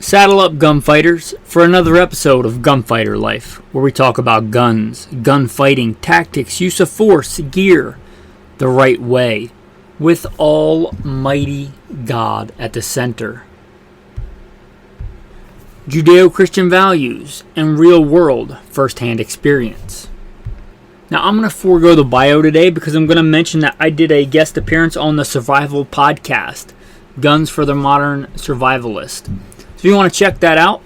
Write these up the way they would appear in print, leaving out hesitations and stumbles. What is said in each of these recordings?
Saddle up, gunfighters, for another episode of Gunfighter Life, where we talk about guns, gunfighting, tactics, use of force, gear, the right way, with Almighty God at the center. Judeo-Christian values and real-world first-hand experience. Now, I'm going to forego the bio today because I'm going to mention that I did a guest appearance on the Survival Podcast, Guns for the Modern Survivalist. So if you want to check that out,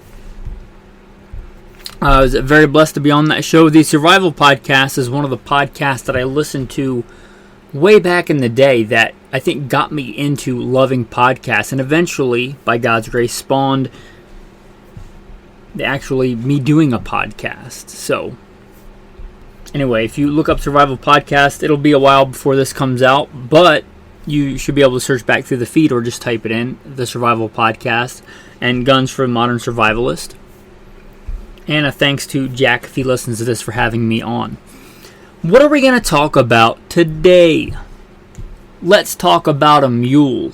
I was very blessed to be on that show. The Survival Podcast is one of the podcasts that I listened to way back in the day that I think got me into loving podcasts, and eventually, by God's grace, spawned actually me doing a podcast. So anyway, if you look up Survival Podcast, it'll be a while before this comes out, but you should be able to search back through the feed or just type it in, the Survival Podcast, and Guns for the Modern Survivalist. And a thanks to Jack, if he listens to this, for having me on. What are we going to talk about today? Let's talk about a mule.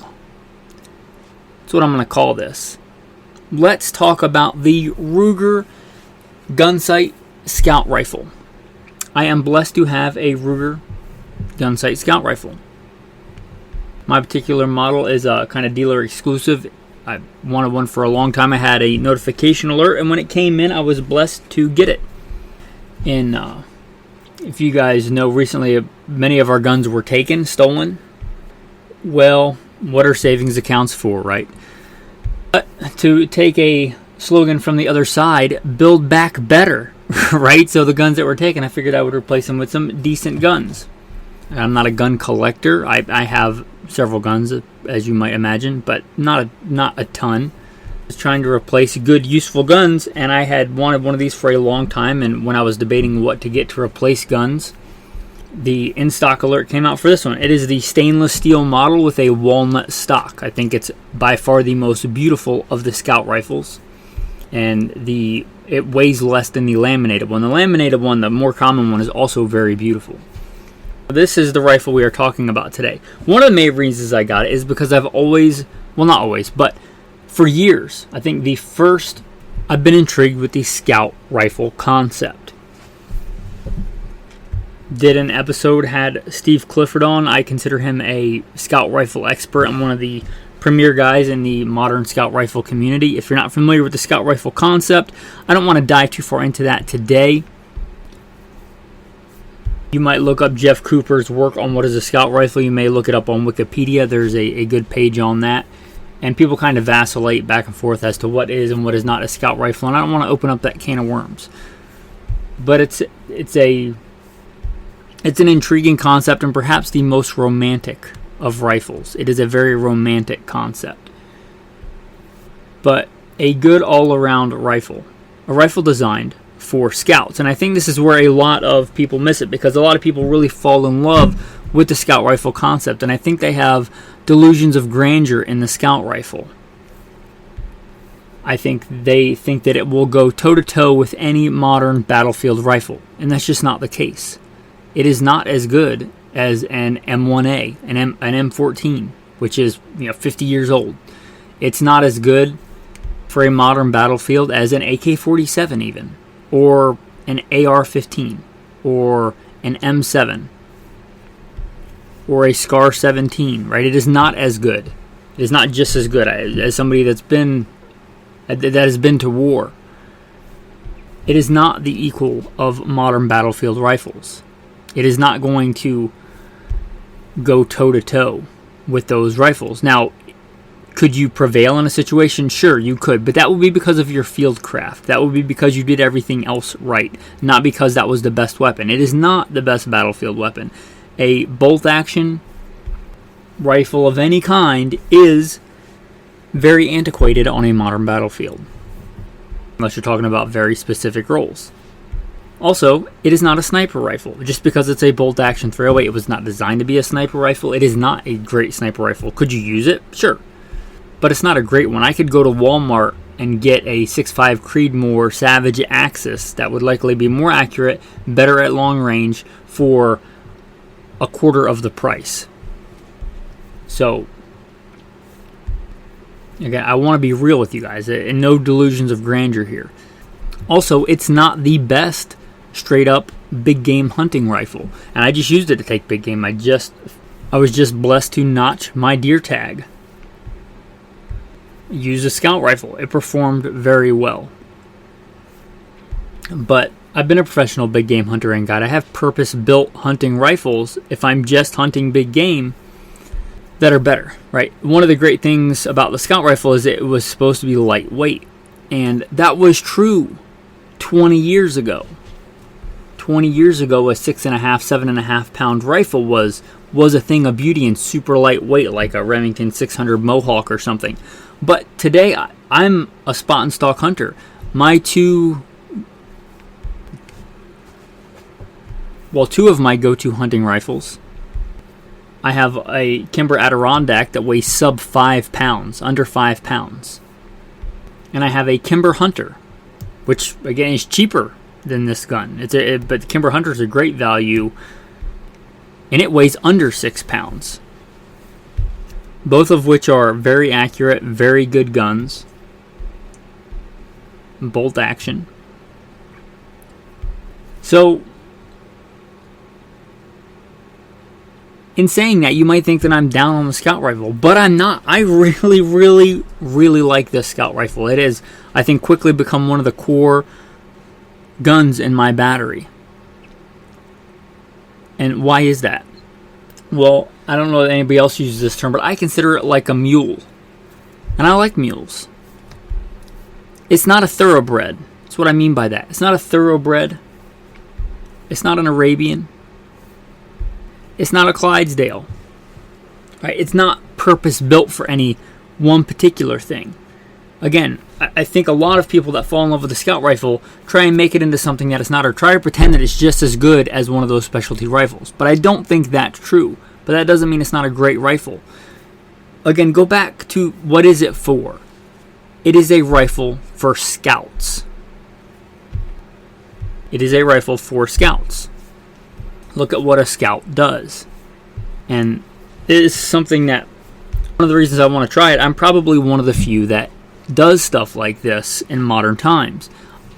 That's what I'm going to call this. Let's talk about the Ruger Gunsight Scout Rifle. I am blessed to have a Ruger Gunsight Scout Rifle. My particular model is a kind of dealer exclusive. I wanted one for a long time. I had a notification alert, and when it came in, I was blessed to get it. And if you guys know, recently many of our guns were taken, stolen. Well, what are savings accounts for, right? But to take a slogan from the other side, build back better, right? So the guns that were taken, I figured I would replace them with some decent guns. I'm not a gun collector. I have several guns, as you might imagine, but not a ton. I was trying to replace good, useful guns, and I had wanted one of these for a long time, and when I was debating what to get to replace guns, the in-stock alert came out for this one. It is the stainless steel model with a walnut stock. I think it's by far the most beautiful of the Scout rifles, and it weighs less than the laminated one. The laminated one, the more common one, is also very beautiful. This is the rifle we are talking about today. One of the main reasons I got it is because I've always, well, not always, but for years, I think I've been intrigued with the Scout rifle concept. Did an episode, had Steve Clifford on. I consider him a Scout rifle expert. I'm one of the premier guys in the modern Scout rifle community. If you're not familiar with the Scout rifle concept, I don't want to dive too far into that today. You might look up Jeff Cooper's work on what is a Scout rifle. You may look it up on Wikipedia. There's a good page on that. And people kind of vacillate back and forth as to what is and what is not a Scout rifle. And I don't want to open up that can of worms. But it's an intriguing concept, and perhaps the most romantic of rifles. It is a very romantic concept. But a good all-around rifle. A rifle designed for scouts. And I think this is where a lot of people miss it, because a lot of people really fall in love with the Scout rifle concept, and I think they have delusions of grandeur in the Scout rifle. I think they think that it will go toe-to-toe with any modern battlefield rifle, and that's just not the case. It is not as good as an M1A, an M14, which is 50 years old. It's not as good for a modern battlefield as an AK-47 even, or an AR-15, or an M7, or a SCAR 17, right? It is not as good. It is not just as good as somebody that has been to war. It is not the equal of modern battlefield rifles. It is not going to go toe-to-toe with those rifles. Now, could you prevail in a situation? Sure, you could, but that would be because of your field craft. That would be because you did everything else right, not because that was the best weapon. It is not the best battlefield weapon. A bolt-action rifle of any kind is very antiquated on a modern battlefield, unless you're talking about very specific roles. Also, it is not a sniper rifle. Just because it's a bolt-action 308, it was not designed to be a sniper rifle. It is not a great sniper rifle. Could you use it? Sure. But it's not a great one. I could go to Walmart and get a 6.5 Creedmoor Savage Axis that would likely be more accurate, better at long range, for a quarter of the price. So Again, I want to be real with you guys, and no delusions of grandeur here. Also, it's not the best straight up big game hunting rifle, and I just used it to take big game. I was just blessed to notch my deer tag. Used a scout rifle. It performed very well. But I've been a professional big game hunter and guide. I have purpose-built hunting rifles if I'm just hunting big game that are better, right? One of the great things about the scout rifle is it was supposed to be lightweight, and that was true 20 years ago. 20 years ago, a 6.5, 7.5 pound rifle was a thing of beauty and super lightweight, like a Remington 600 Mohawk or something. But today, I'm a spot and stalk hunter. Two of my go-to hunting rifles. I have a Kimber Adirondack that weighs sub 5 pounds, under 5 pounds. And I have a Kimber Hunter, which again is cheaper than this gun. But the Kimber Hunter is a great value, and it weighs under 6 pounds. Both of which are very accurate, very good guns. Bolt action. So, in saying that, you might think that I'm down on the scout rifle, but I'm not. I really, really, really like this scout rifle. It is, I think, quickly become one of the core guns in my battery. And why is that? Well, I don't know that anybody else uses this term, but I consider it like a mule. And I like mules. It's not a thoroughbred. That's what I mean by that. It's not a thoroughbred. It's not an Arabian. It's not a Clydesdale. Right? It's not purpose-built for any one particular thing. Again, I think a lot of people that fall in love with the scout rifle try and make it into something that it's not, or try to pretend that it's just as good as one of those specialty rifles. But I don't think that's true. But that doesn't mean it's not a great rifle. Again, go back to what is it for? It is a rifle for scouts. It is a rifle for scouts. Look at what a scout does. And it is something that, one of the reasons I want to try it, I'm probably one of the few that does stuff like this in modern times.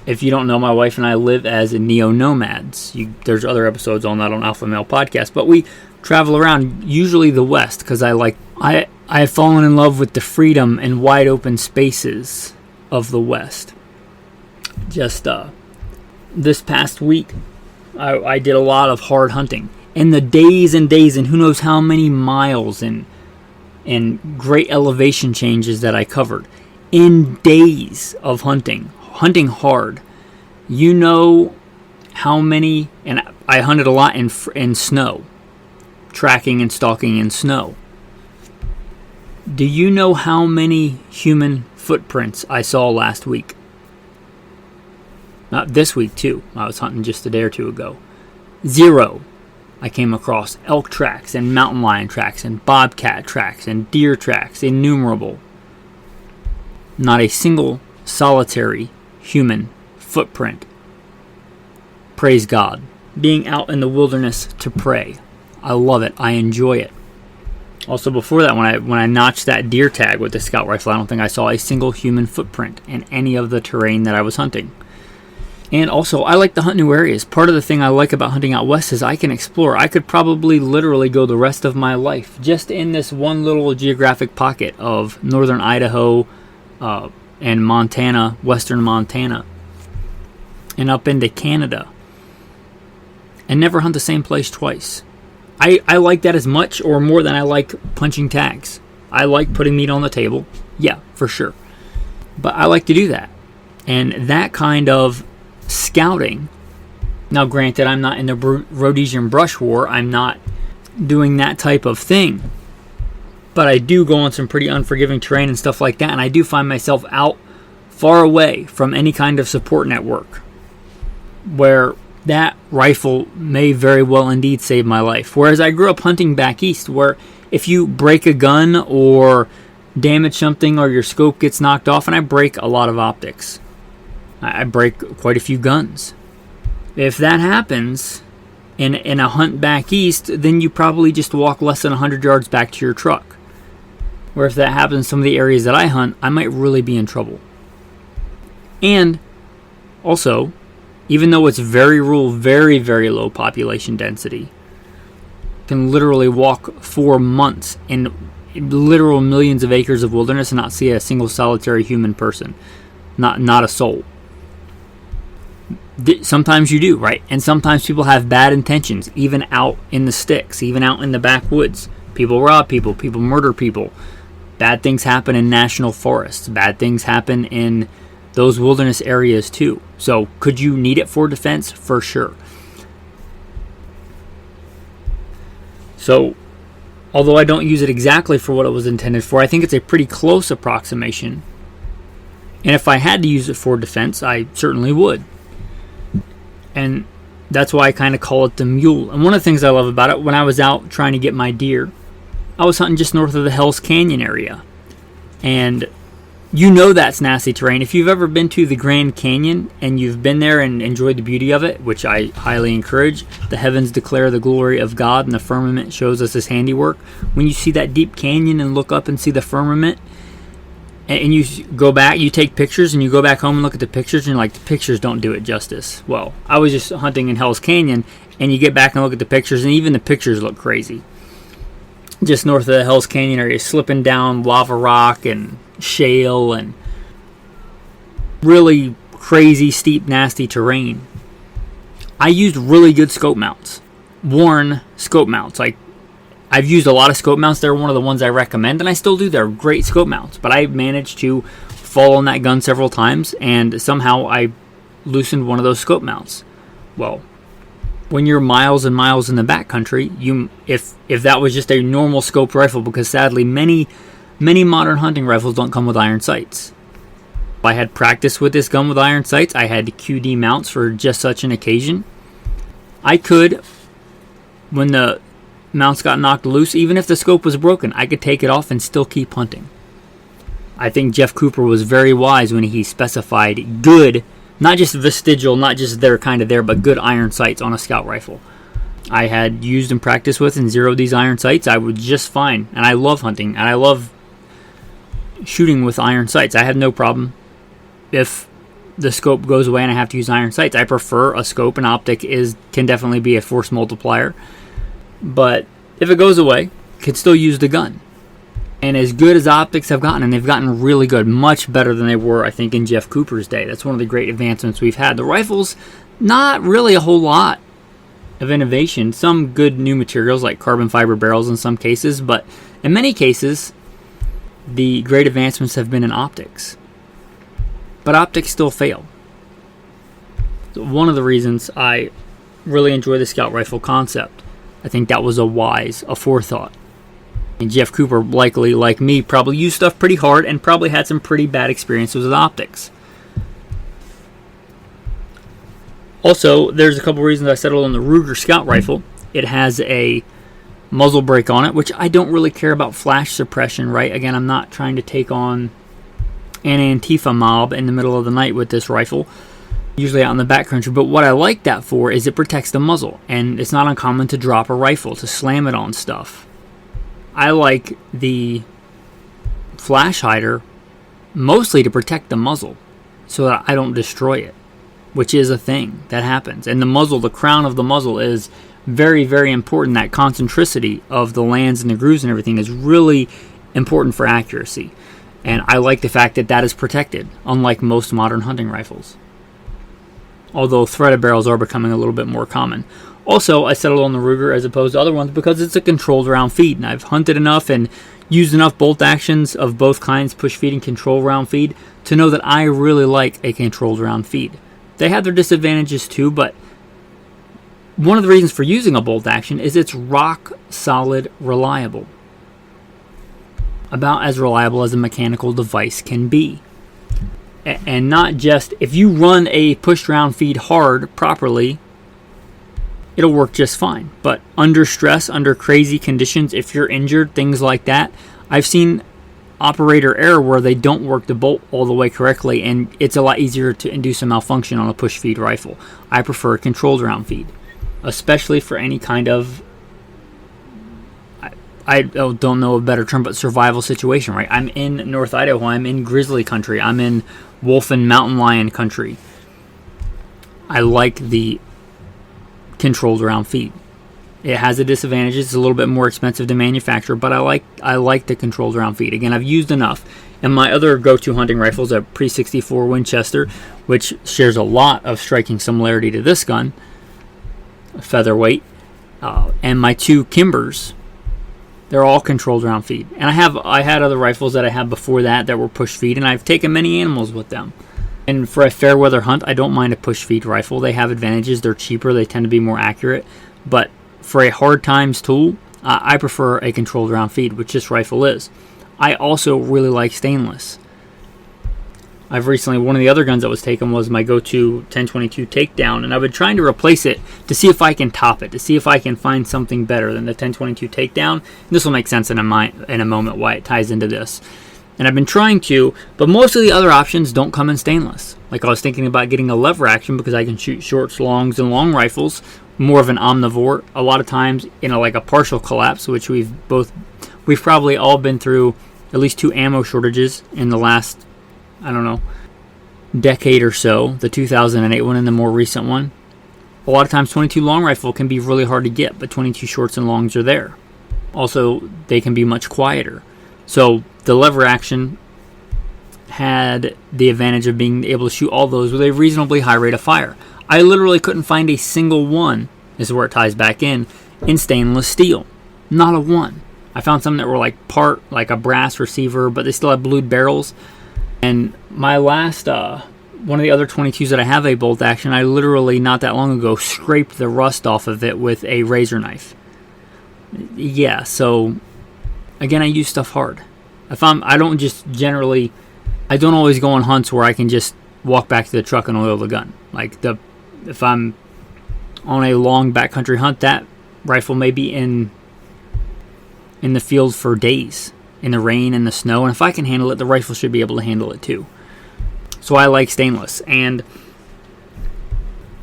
If you don't know, my wife and I live as neo-nomads. There's other episodes on that on Alpha Male Podcast, but we travel around, usually the West, because I have fallen in love with the freedom and wide open spaces of the West. Just this past week, I did a lot of hard hunting, and the days and days and who knows how many miles and great elevation changes that I covered in days of hunting hard. You know how many, and I hunted a lot in snow, tracking and stalking in snow. Do you know how many human footprints I saw last week? Not this week too. I was hunting just a day or two ago. 0. I came across elk tracks and mountain lion tracks and bobcat tracks and deer tracks, innumerable. Not a single solitary human footprint. Praise God. Being out in the wilderness to pray. I love it. I enjoy it. Also, before that, when I notched that deer tag with the scout rifle, I don't think I saw a single human footprint in any of the terrain that I was hunting. And also, I like to hunt new areas. Part of the thing I like about hunting out west is I can explore. I could probably literally go the rest of my life just in this one little geographic pocket of northern Idaho and Montana, western Montana, and up into Canada, and never hunt the same place twice. I like that as much or more than I like punching tags. I like putting meat on the table. Yeah, for sure. But I like to do that. And that kind of scouting. Now, granted, I'm not in the Rhodesian brush war. I'm not doing that type of thing. But I do go on some pretty unforgiving terrain and stuff like that. And I do find myself out far away from any kind of support network, where that rifle may very well indeed save my life. Whereas I grew up hunting back east, where if you break a gun or damage something or your scope gets knocked off, and I break a lot of optics. I break quite a few guns. If that happens in a hunt back east, then you probably just walk less than 100 yards back to your truck. where if that happens in some of the areas that I hunt, I might really be in trouble. And also, even though it's very rural, very, very low population density, you can literally walk for months in literal millions of acres of wilderness and not see a single solitary human person. Not a soul. Sometimes you do, right? And sometimes people have bad intentions, even out in the sticks, even out in the backwoods. People rob people, people murder people. Bad things happen in national forests. Bad things happen in those wilderness areas too. So could you need it for defense? For sure. So although I don't use it exactly for what it was intended for, I think it's a pretty close approximation. And if I had to use it for defense, I certainly would. And that's why I kind of call it the Mule. And one of the things I love about it, when I was out trying to get my deer, I was hunting just north of the Hell's Canyon area. And you know that's nasty terrain. If you've ever been to the Grand Canyon and you've been there and enjoyed the beauty of it, which I highly encourage, the heavens declare the glory of God and the firmament shows us his handiwork. When you see that deep canyon and look up and see the firmament, and you go back, you take pictures and you go back home and look at the pictures and you're like, the pictures don't do it justice. Well, I was just hunting in Hell's Canyon and you get back and look at the pictures and even the pictures look crazy. Just north of the Hell's Canyon area, slipping down lava rock and shale and really crazy, steep, nasty terrain. I used really good scope mounts, worn scope mounts. Like, I've used a lot of scope mounts. They're one of the ones I recommend, and I still do. They're great scope mounts, but I managed to fall on that gun several times, and somehow I loosened one of those scope mounts. Well, when you're miles and miles in the backcountry, if that was just a normal scoped rifle, because sadly many modern hunting rifles don't come with iron sights. I had practice with this gun with iron sights. I had QD mounts for just such an occasion. I could, when the mounts got knocked loose, even if the scope was broken, I could take it off and still keep hunting. I think Jeff Cooper was very wise when he specified good, not just vestigial, not just there kind of there, but good iron sights on a scout rifle. I had used and practiced with and zeroed these iron sights. I was just fine, and I love hunting, and I love shooting with iron sights. I have no problem if the scope goes away and I have to use iron sights. I prefer a scope. An optic can definitely be a force multiplier. But if it goes away, could still use the gun. And as good as optics have gotten, and they've gotten really good, much better than they were, I think, in Jeff Cooper's day. That's one of the great advancements we've had. The rifles, not really a whole lot of innovation. Some good new materials like carbon fiber barrels in some cases, but in many cases, the great advancements have been in optics. But optics still fail. So one of the reasons I really enjoy the scout rifle concept, I think that was a forethought. And Jeff Cooper, likely, like me, probably used stuff pretty hard and probably had some pretty bad experiences with optics. Also, there's a couple reasons I settled on the Ruger Scout Rifle. It has a muzzle brake on it, which I don't really care about flash suppression, right? Again, I'm not trying to take on an Antifa mob in the middle of the night with this rifle, usually out in the backcountry. But what I like that for is it protects the muzzle, and it's not uncommon to drop a rifle, to slam it on stuff. I like the flash hider mostly to protect the muzzle so that I don't destroy it, which is a thing that happens. And the muzzle, the crown of the muzzle is very, very important. That concentricity of the lands and the grooves and everything is really important for accuracy. And I like the fact that that is protected, unlike most modern hunting rifles. Although threaded barrels are becoming a little bit more common. Also, I settled on the Ruger as opposed to other ones because it's a controlled round feed. And I've hunted enough and used enough bolt actions of both kinds, push feed and control round feed, to know that I really like a controlled round feed. They have their disadvantages too, but one of the reasons for using a bolt action is it's rock solid reliable. About as reliable as a mechanical device can be. And not just, if you run a pushed round feed hard properly, it'll work just fine. But under stress, under crazy conditions, if you're injured, things like that, I've seen operator error where they don't work the bolt all the way correctly, and it's a lot easier to induce a malfunction on a push feed rifle. I prefer a controlled round feed, especially for any kind of I don't know a better term, but survival situation, right? I'm in North Idaho. I'm in grizzly country. I'm in wolf and mountain lion country. I like the controlled round feed. It has the disadvantages. It's a little bit more expensive to manufacture, but I like the controlled round feed. Again, I've used enough. And my other go-to hunting rifle is a Pre-64 Winchester, which shares a lot of striking similarity to this gun, featherweight. And my 2 Kimbers, they're all controlled round feed. And I had other rifles that I had before that were push feed, and I've taken many animals with them. And for a fair weather hunt, I don't mind a push feed rifle. They have advantages. They're cheaper. They tend to be more accurate. But for a hard times tool, I prefer a controlled round feed, which this rifle is. I also really like stainless. One of the other guns that was taken was my go-to 1022 Takedown, and I've been trying to replace it to see if I can top it, to see if I can find something better than the 1022 Takedown. This will make sense in a moment why it ties into this. And I've been trying to, but most of the other options don't come in stainless. Like I was thinking about getting a lever action because I can shoot shorts, longs, and long rifles, more of an omnivore. A lot of times in a partial collapse, which we've probably all been through at least 2 ammo shortages in the last, decade or so. The 2008 one and the more recent one. A lot of times 22 long rifle can be really hard to get, but 22 shorts and longs are there. Also, they can be much quieter. So the lever action had the advantage of being able to shoot all those with a reasonably high rate of fire. I literally couldn't find a single one, this is where it ties back in stainless steel. Not a one. I found some that were part like a brass receiver, but they still have blued barrels. And my last, one of the other 22s that I have a bolt action, I literally not that long ago scraped the rust off of it with a razor knife. Yeah, so again, I use stuff hard. I don't always go on hunts where I can just walk back to the truck and oil the gun. If I'm on a long backcountry hunt, that rifle may be in the field for days, in the rain and the snow, and if I can handle it, the rifle should be able to handle it too. So I like stainless, and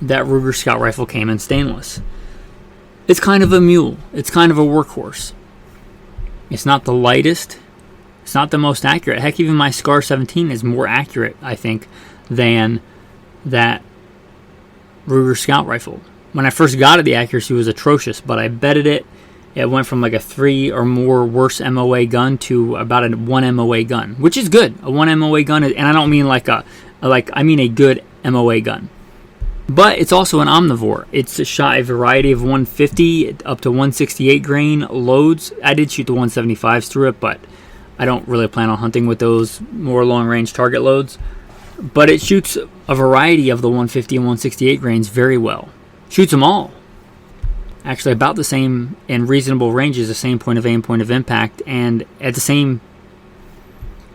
that Ruger Scout rifle came in stainless. It's kind of a mule. It's kind of a workhorse. It's not the lightest. It's not the most accurate. Heck, even my Scar 17 is more accurate, I think, than that Ruger Scout rifle. When I first got it, the accuracy was atrocious, but I betted it. It went from a 3 or more worse MOA gun to about a 1 MOA gun, which is good. A 1 MOA gun, and I don't mean I mean a good MOA gun. But it's also an omnivore. It's shot a variety of 150 up to 168 grain loads. I did shoot the 175s through it, but I don't really plan on hunting with those more long-range target loads. But it shoots a variety of the 150 and 168 grains very well. Shoots them all. Actually about the same in reasonable ranges, the same point of aim, point of impact, and at the same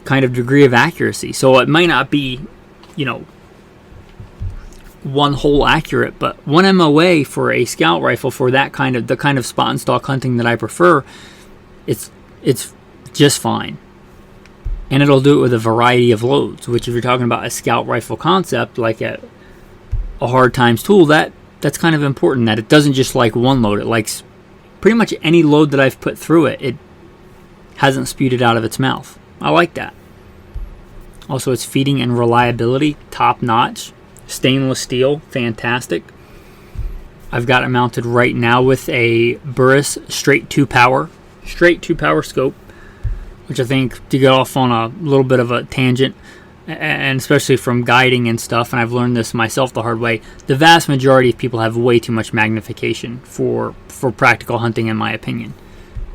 kind of degree of accuracy. So it might not be, one hole accurate, but 1 MOA for a scout rifle for the kind of spot and stalk hunting that I prefer, it's just fine. And it'll do it with a variety of loads, which if you're talking about a scout rifle concept, like a hard times tool, that's kind of important, that it doesn't just like one load. It likes pretty much any load that I've put through it. It hasn't spewed it out of its mouth. I like that. Also, its feeding and reliability, top notch. Stainless steel, fantastic. I've got it mounted right now with a Burris straight 2 power scope, which I think, to get off on a little bit of a tangent, and especially from guiding and stuff, and I've learned this myself the hard way, the vast majority of people have way too much magnification for practical hunting, in my opinion.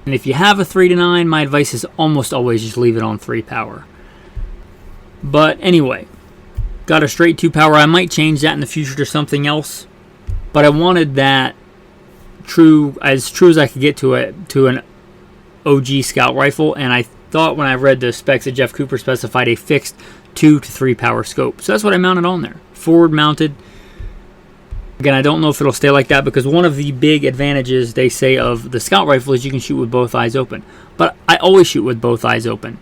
And if you have a 3-9, my advice is almost always just leave it on 3 power. But anyway, got a straight 2 power. I might change that in the future to something else, but I wanted that as true as I could get to an OG scout rifle, and I thought when I read the specs that Jeff Cooper specified a fixed 2 to 3 power scope. So that's what I mounted on there. Forward mounted. Again, I don't know if it'll stay like that, because one of the big advantages they say of the scout rifle is you can shoot with both eyes open. But I always shoot with both eyes open.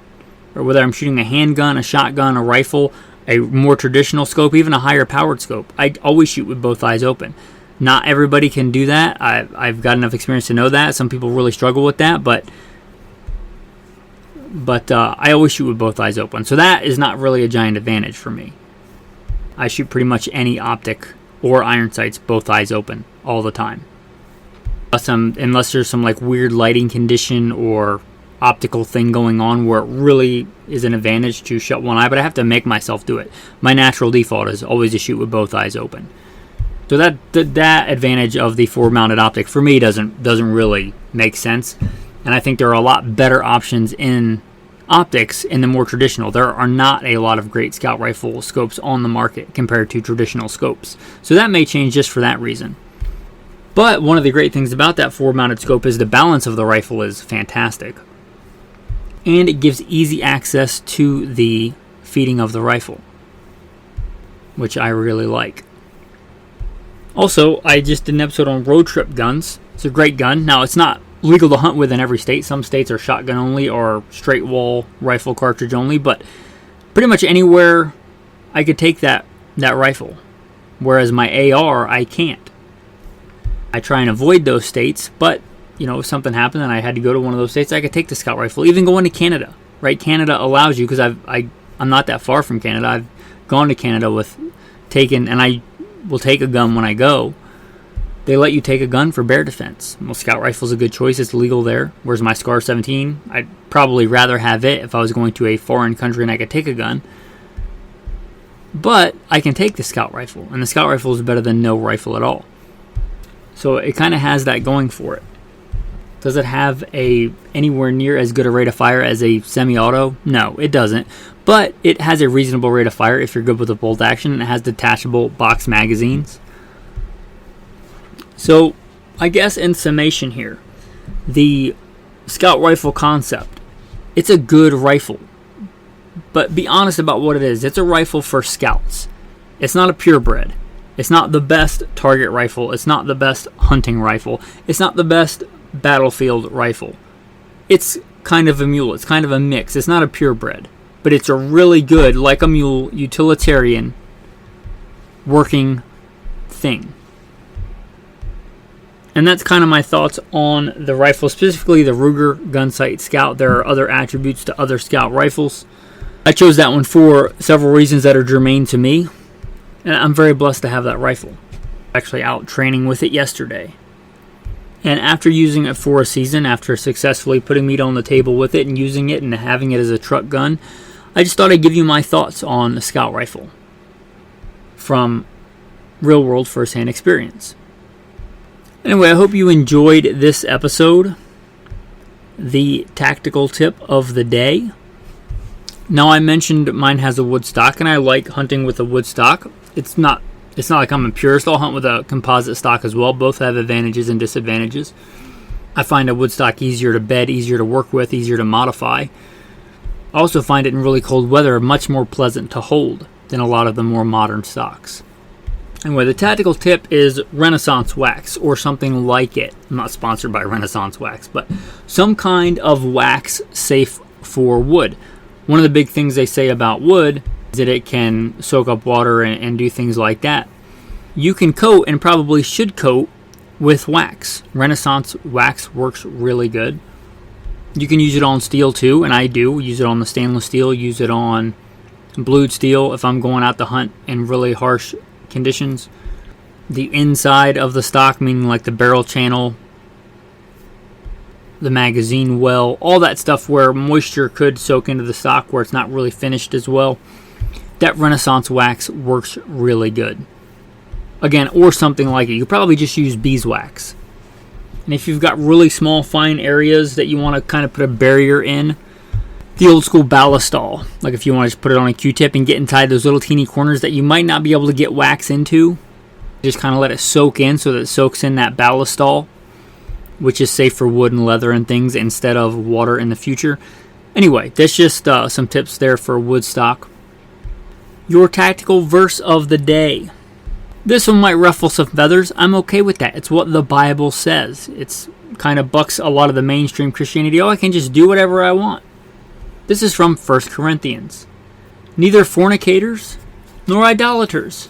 Or whether I'm shooting a handgun, a shotgun, a rifle, a more traditional scope, even a higher powered scope, I always shoot with both eyes open. Not everybody can do that. I've got enough experience to know that. Some people really struggle with that, but but I always shoot with both eyes open. So that is not really a giant advantage for me. I shoot pretty much any optic or iron sights both eyes open all the time. Unless there's some like weird lighting condition or optical thing going on where it really is an advantage to shut one eye, but I have to make myself do it. My natural default is always to shoot with both eyes open. So that advantage of the forward-mounted optic for me doesn't really make sense, and I think there are a lot better options in optics in the more traditional. There are not a lot of great scout rifle scopes on the market compared to traditional scopes, so that may change just for that reason. But one of the great things about that forward-mounted scope is the balance of the rifle is fantastic, and it gives easy access to the feeding of the rifle, which I really like. Also, I just did an episode on road trip guns. It's a great gun. Now, it's not legal to hunt with in every state. Some states are shotgun only or straight wall rifle cartridge only, but pretty much anywhere I could take that rifle, whereas my AR, I can't. I try and avoid those states, but if something happened and I had to go to one of those states, I could take the scout rifle. Even going to Canada, right? Canada allows you, because I'm not that far from Canada. I've gone to Canada and I will take a gun when I go. They let you take a gun for bear defense. Well, scout rifle's a good choice. It's legal there. Whereas my Scar 17, I'd probably rather have it if I was going to a foreign country and I could take a gun. But I can take the scout rifle, and the scout rifle is better than no rifle at all. So it kind of has that going for it. Does it have anywhere near as good a rate of fire as a semi-auto? No, it doesn't. But it has a reasonable rate of fire if you're good with the bolt action, and it has detachable box magazines. So, I guess in summation here, the scout rifle concept, it's a good rifle. But be honest about what it is. It's a rifle for scouts. It's not a purebred. It's not the best target rifle. It's not the best hunting rifle. It's not the best battlefield rifle. It's kind of a mule. It's kind of a mix. It's not a purebred. But it's a really good, like a mule, utilitarian, working thing. And that's kind of my thoughts on the rifle, specifically the Ruger Gunsight Scout. There are other attributes to other Scout rifles. I chose that one for several reasons that are germane to me. And I'm very blessed to have that rifle. Actually out training with it yesterday. And after using it for a season, after successfully putting meat on the table with it and using it and having it as a truck gun, I just thought I'd give you my thoughts on the scout rifle from real-world first-hand experience. Anyway, I hope you enjoyed this episode. The tactical tip of the day. Now, I mentioned mine has a wood stock, and I like hunting with a wood stock. It's not like I'm a purist. I'll hunt with a composite stock as well. Both have advantages and disadvantages. I find a wood stock easier to bed, easier to work with, easier to modify. I also find it in really cold weather much more pleasant to hold than a lot of the more modern stocks. Anyway, the tactical tip is Renaissance wax or something like it. I'm not sponsored by Renaissance wax, but some kind of wax safe for wood. One of the big things they say about wood is that it can soak up water and do things like that. You can coat, and probably should coat, with wax. Renaissance wax works really good. You can use it on steel too, and I do. Use it on the stainless steel, use it on blued steel if I'm going out to hunt in really harsh conditions. The inside of the stock, meaning like the barrel channel, the magazine well, all that stuff where moisture could soak into the stock where it's not really finished as well, that Renaissance wax works really good. Again, or something like it. You could probably just use beeswax. And if you've got really small, fine areas that you want to kind of put a barrier in, the old school ballistol, like if you want to just put it on a Q-tip and get inside those little teeny corners that you might not be able to get wax into, just kind of let it soak in so that it soaks in that ballistol, which is safe for wood and leather and things instead of water in the future. Anyway, that's just some tips there for wood stock. Your tactical verse of the day. This one might ruffle some feathers. I'm okay with that. It's what the Bible says. It's kind of bucks a lot of the mainstream Christianity. Oh, I can just do whatever I want. This is from 1 Corinthians. Neither fornicators, nor idolaters,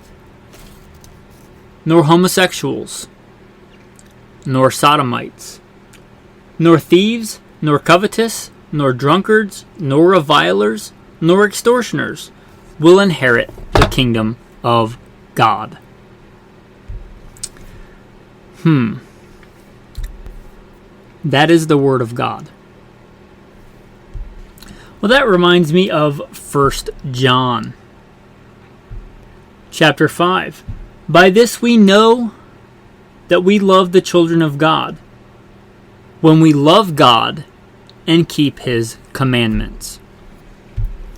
nor homosexuals, nor sodomites, nor thieves, nor covetous, nor drunkards, nor revilers, nor extortioners will inherit the kingdom of God. That is the word of God. Well, that reminds me of 1 John chapter 5. By this we know that we love the children of God, when we love God and keep His commandments.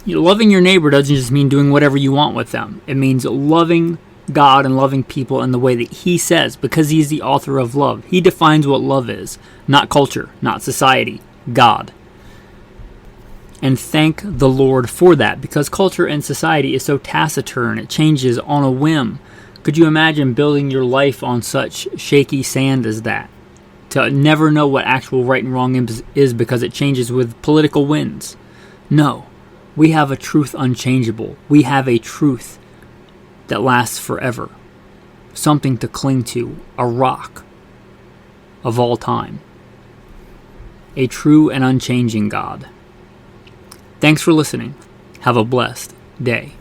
Loving your neighbor doesn't just mean doing whatever you want with them. It means loving God and loving people in the way that He says, because He is the author of love. He defines what love is, not culture, not society, God. And thank the Lord for that, because culture and society is so taciturn. It changes on a whim. Could you imagine building your life on such shaky sand as that? To never know what actual right and wrong is because it changes with political winds. No, we have a truth unchangeable. We have a truth that lasts forever. Something to cling to, a rock of all time. A true and unchanging God. Thanks for listening. Have a blessed day.